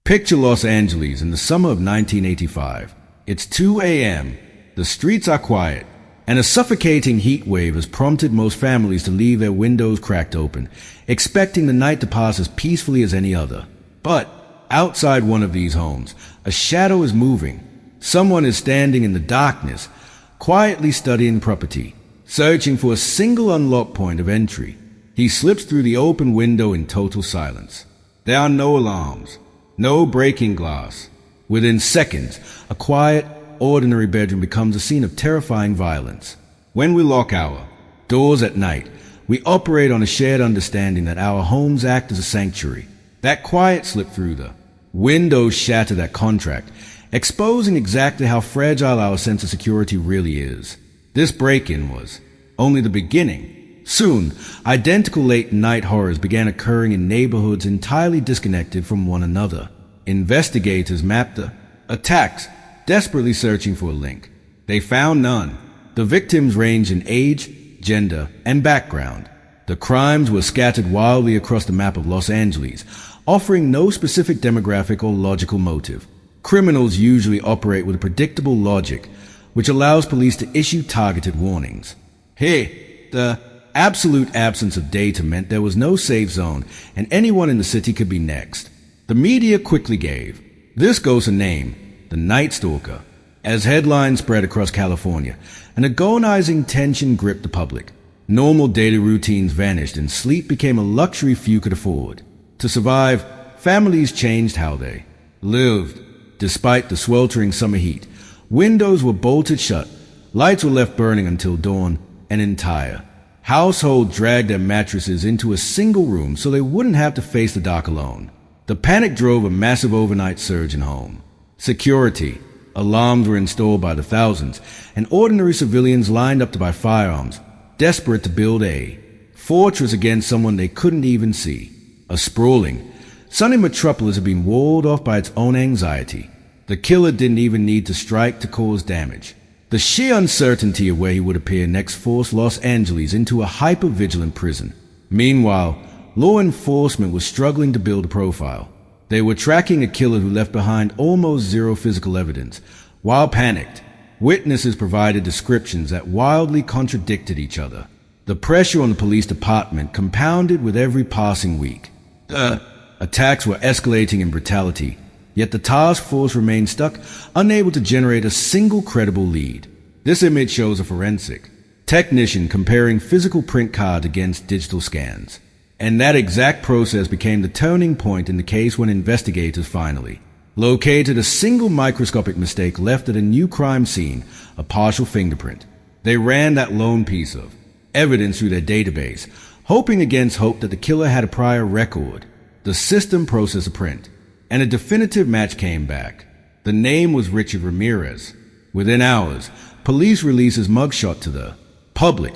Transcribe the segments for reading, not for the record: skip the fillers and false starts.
Picture Los Angeles in the summer of 1985. It's 2 a.m. The streets are quiet, and a suffocating heat wave has prompted most families to leave their windows cracked open, expecting the night to pass as peacefully as any other. But outside one of these homes, a shadow is moving. Someone is standing in the darkness, quietly studying property, searching for a single unlocked point of entry. He slips through the open window in total silence. There are no alarms, no breaking glass. Within seconds, a quiet, ordinary bedroom becomes a scene of terrifying violence. When we lock our doors at night, we operate on a shared understanding that our homes act as a sanctuary. That quiet slip through the windows shatter that contract, exposing exactly how fragile our sense of security really is. This break-in was only the beginning. Soon, identical late-night horrors began occurring in neighborhoods entirely disconnected from one another. Investigators mapped the attacks, desperately searching for a link. They found none. The victims ranged in age, gender, and background. The crimes were scattered wildly across the map of Los Angeles, offering no specific demographic or logical motive. Criminals usually operate with a predictable logic, which allows police to issue targeted warnings. Here, the absolute absence of data meant there was no safe zone, and anyone in the city could be next. The media quickly gave this ghost a name, the Night Stalker. As headlines spread across California, an agonizing tension gripped the public. Normal daily routines vanished and sleep became a luxury few could afford. To survive, families changed how they lived. Despite the sweltering summer heat, windows were bolted shut, lights were left burning until dawn, and entire households dragged their mattresses into a single room so they wouldn't have to face the dark alone. The panic drove a massive overnight surge in home security. Alarms were installed by the thousands, and ordinary civilians lined up to buy firearms, desperate to build a fortress against someone they couldn't even see. A sprawling, sunny metropolis had been walled off by its own anxiety. The killer didn't even need to strike to cause damage. The sheer uncertainty of where he would appear next forced Los Angeles into a hyper-vigilant prison. Meanwhile, law enforcement was struggling to build a profile. They were tracking a killer who left behind almost zero physical evidence. While panicked, witnesses provided descriptions that wildly contradicted each other. The pressure on the police department compounded with every passing week. Attacks were escalating in brutality, yet the task force remained stuck, unable to generate a single credible lead. This image shows a forensic technician comparing physical print cards against digital scans. And that exact process became the turning point in the case when investigators finally located a single microscopic mistake left at a new crime scene, a partial fingerprint. They ran that lone piece of evidence through their database, hoping against hope that the killer had a prior record. The system processed a print, and a definitive match came back. The name was Richard Ramirez. Within hours, police released his mugshot to the public,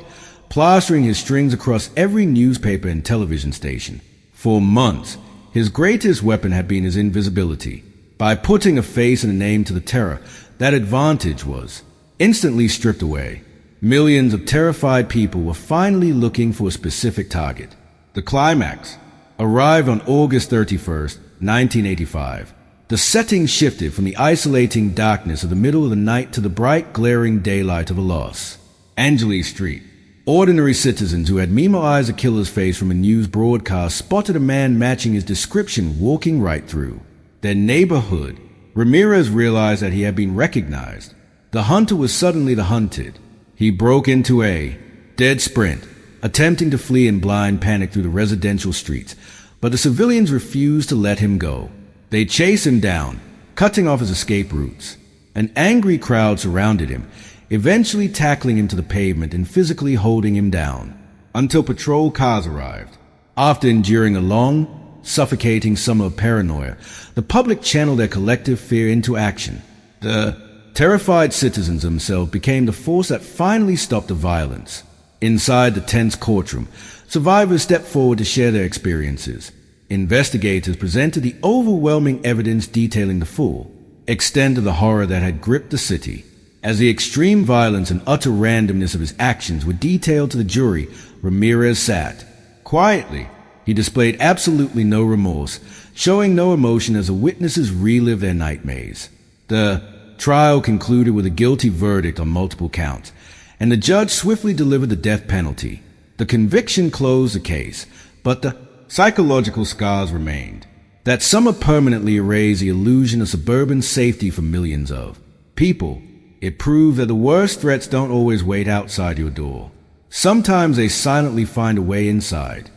plastering his strings across every newspaper and television station. For months, his greatest weapon had been his invisibility. By putting a face and a name to the terror, that advantage was instantly stripped away. Millions of terrified people were finally looking for a specific target. The climax arrived on August 31st, 1985. The setting shifted from the isolating darkness of the middle of the night to the bright, glaring daylight of a Los Angeles street. Ordinary citizens who had memorized a killer's face from a news broadcast spotted a man matching his description walking right through their neighborhood. Ramirez realized that he had been recognized. The hunter was suddenly the hunted. He broke into a dead sprint, attempting to flee in blind panic through the residential streets, but the civilians refused to let him go. They chased him down, cutting off his escape routes. An angry crowd surrounded him, eventually tackling him to the pavement and physically holding him down, until patrol cars arrived. After enduring a long, suffocating summer of paranoia, the public channeled their collective fear into action. The terrified citizens themselves became the force that finally stopped the violence. Inside the tense courtroom, survivors stepped forward to share their experiences. Investigators presented the overwhelming evidence detailing the full extent of the horror that had gripped the city. As the extreme violence and utter randomness of his actions were detailed to the jury, Ramirez sat quietly. He displayed absolutely no remorse, showing no emotion as the witnesses relive their nightmares. The trial concluded with a guilty verdict on multiple counts, and the judge swiftly delivered the death penalty. The conviction closed the case, but the psychological scars remained. That summer permanently erased the illusion of suburban safety for millions of people. It proved that the worst threats don't always wait outside your door. Sometimes they silently find a way inside.